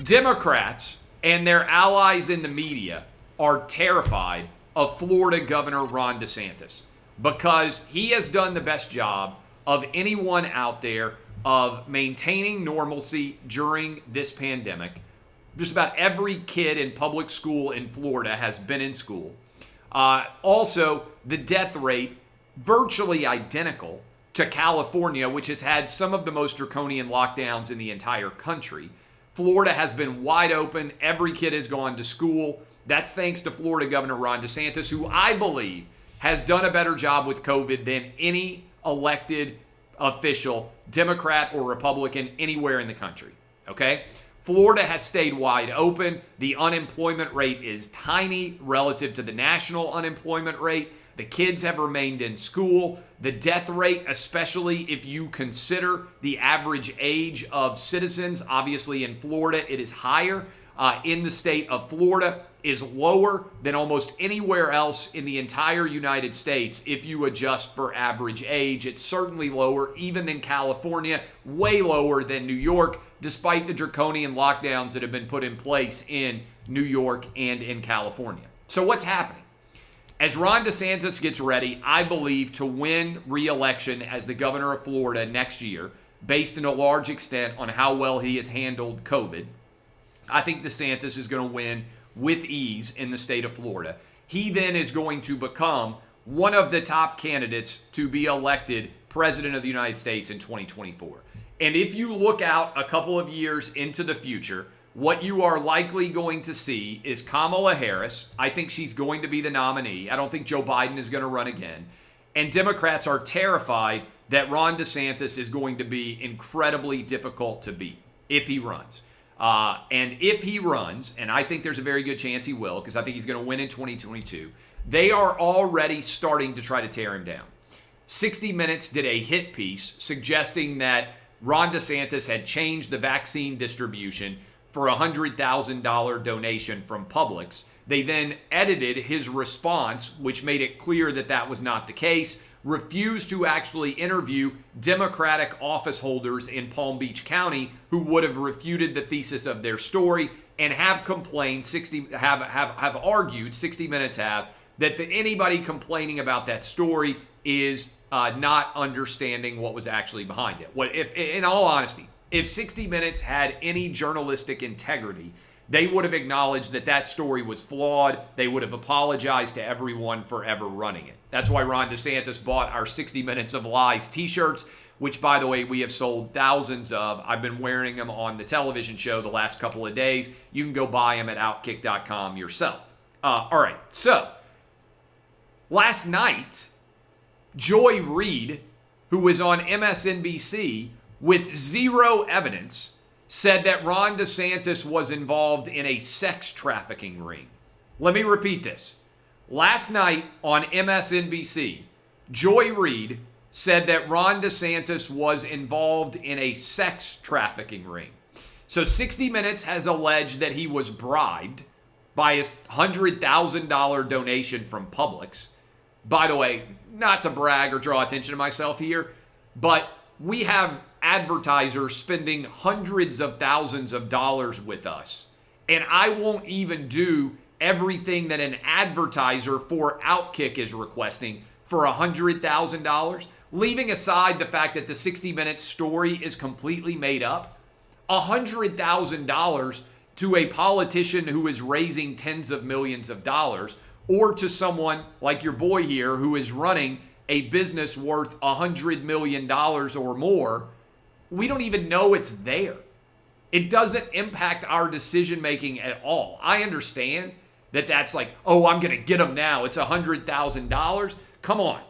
Democrats and their allies in the media are terrified of Florida Governor Ron DeSantis because he has done the best job of anyone out there of maintaining normalcy during this pandemic. Just about every kid in public school in Florida has been in school. Also, the death rate virtually identical to California, which has had some of the most draconian lockdowns in the entire country. Florida has been wide open. Every kid has gone to school. That's thanks to Florida Governor Ron DeSantis, who I believe has done a better job with COVID than any elected official, Democrat or Republican, anywhere in the country. Okay? Florida has stayed wide open. The unemployment rate is tiny relative to the national unemployment rate. The kids have remained in school. The death rate, especially if you consider the average age of citizens, obviously in Florida it is higher. In the state of Florida is lower than almost anywhere else in the entire United States if you adjust for average age. It's certainly lower even than California, way lower than New York, despite the draconian lockdowns that have been put in place in New York and in California. So what's happening? As Ron DeSantis gets ready, I believe, to win re-election as the governor of Florida next year, based in a large extent on how well he has handled COVID, I think DeSantis is going to win with ease in the state of Florida. He then is going to become one of the top candidates to be elected president of the United States in 2024. And if you look out a couple of years into the future, what you are likely going to see is Kamala Harris. I think she's going to be the nominee. I don't think Joe Biden is going to run again. And Democrats are terrified that Ron DeSantis is going to be incredibly difficult to beat if he runs. And if he runs, and I think there's a very good chance he will, because I think he's going to win in 2022, they are already starting to try to tear him down. 60 Minutes did a hit piece suggesting that Ron DeSantis had changed the vaccine distribution for a $100,000 donation from Publix. They then edited his response, which made it clear that that was not the case, refused to actually interview Democratic office holders in Palm Beach County who would have refuted the thesis of their story, and have complained, have argued, 60 Minutes have, that anybody complaining about that story is not understanding what was actually behind it. What if, in all honesty, if 60 Minutes had any journalistic integrity, they would have acknowledged that that story was flawed. They would have apologized to everyone for ever running it. That's why Ron DeSantis bought our 60 Minutes of Lies t-shirts, which, by the way, we have sold thousands of. I've been wearing them on the television show the last couple of days. You can go buy them at Outkick.com yourself. All right, so last night, Joy Reid, who was on MSNBC with zero evidence, said that Ron DeSantis was involved in a sex trafficking ring. Let me repeat this. Last night on MSNBC, Joy Reid said that Ron DeSantis was involved in a sex trafficking ring. So 60 Minutes has alleged that he was bribed by his $100,000 donation from Publix. By the way, not to brag or draw attention to myself here, but we have advertisers spending hundreds of thousands of dollars with us. And I won't even do everything that an advertiser for Outkick is requesting for $100,000. Leaving aside the fact that the 60 Minutes story is completely made up, $100,000 to a politician who is raising tens of millions of dollars, or to someone like your boy here who is running a business worth $100 million or more, we don't even know it's there. It doesn't impact our decision making at all. I understand that that's like, oh, I'm going to get them now. It's $100,000. Come on.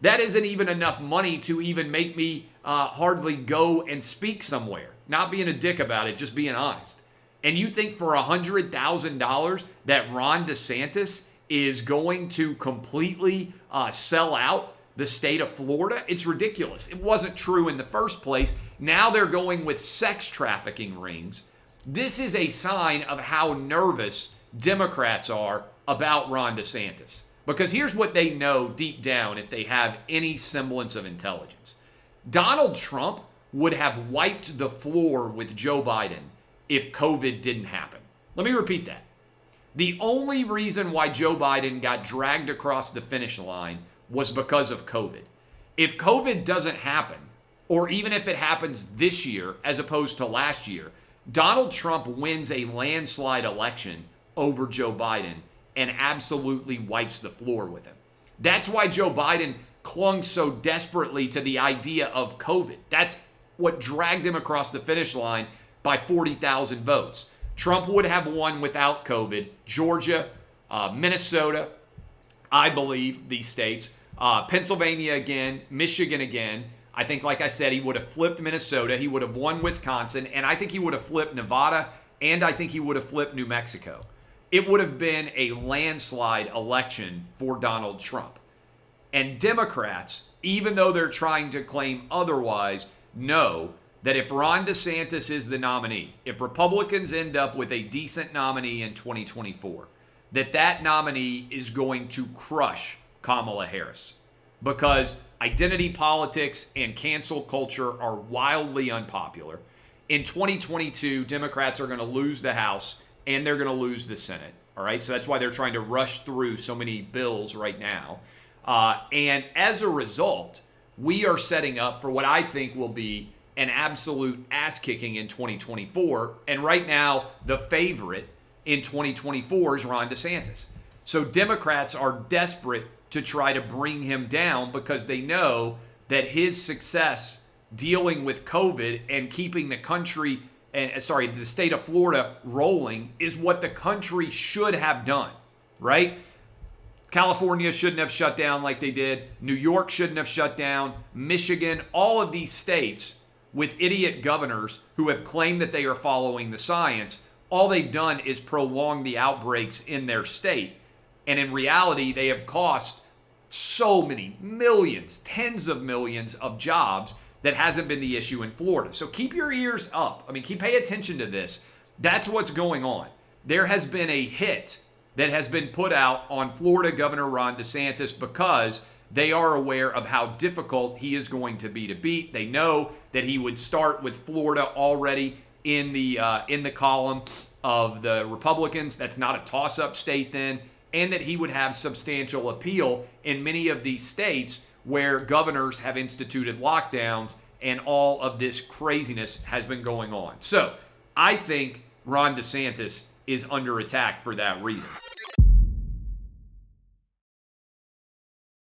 That isn't even enough money to even make me hardly go and speak somewhere. Not being a dick about it, just being honest. And you think for $100,000 that Ron DeSantis is going to completely sell out the state of Florida? It's ridiculous. It wasn't true in the first place. Now they're going with sex trafficking rings. This is a sign of how nervous Democrats are about Ron DeSantis. Because here's what they know deep down if they have any semblance of intelligence. Donald Trump would have wiped the floor with Joe Biden if COVID didn't happen. Let me repeat that. The only reason why Joe Biden got dragged across the finish line was because of COVID. If COVID doesn't happen, or even if it happens this year as opposed to last year, Donald Trump wins a landslide election over Joe Biden and absolutely wipes the floor with him. That's why Joe Biden clung so desperately to the idea of COVID. That's what dragged him across the finish line by 40,000 votes. Trump would have won without COVID. Georgia, Minnesota, I believe, these states, Pennsylvania again, Michigan again. I think, like I said, he would have flipped Minnesota. He would have won Wisconsin. And I think he would have flipped Nevada. And I think he would have flipped New Mexico. It would have been a landslide election for Donald Trump. And Democrats, even though they're trying to claim otherwise, know that if Ron DeSantis is the nominee, if Republicans end up with a decent nominee in 2024, that nominee is going to crush Kamala Harris. Because identity politics and cancel culture are wildly unpopular. In 2022, Democrats are going to lose the House and they're going to lose the Senate. All right, so that's why they're trying to rush through so many bills right now. And as a result, we are setting up for what I think will be an absolute ass-kicking in 2024. And right now, the favorite in 2024 is Ron DeSantis. So Democrats are desperate to try to bring him down because they know that his success dealing with COVID and keeping the country, the state of Florida rolling is what the country should have done, right? California shouldn't have shut down like they did. New York shouldn't have shut down. Michigan, all of these states with idiot governors who have claimed that they are following the science, all they've done is prolong the outbreaks in their state. And in reality, they have cost so many millions, tens of millions of jobs that hasn't been the issue in Florida. So keep your ears up. Pay attention to this. That's what's going on. There has been a hit that has been put out on Florida Governor Ron DeSantis because they are aware of how difficult he is going to be to beat. They know that he would start with Florida already in the column of the Republicans. That's not a toss-up state then. And that he would have substantial appeal in many of these states where governors have instituted lockdowns and all of this craziness has been going on. So I think Ron DeSantis is under attack for that reason.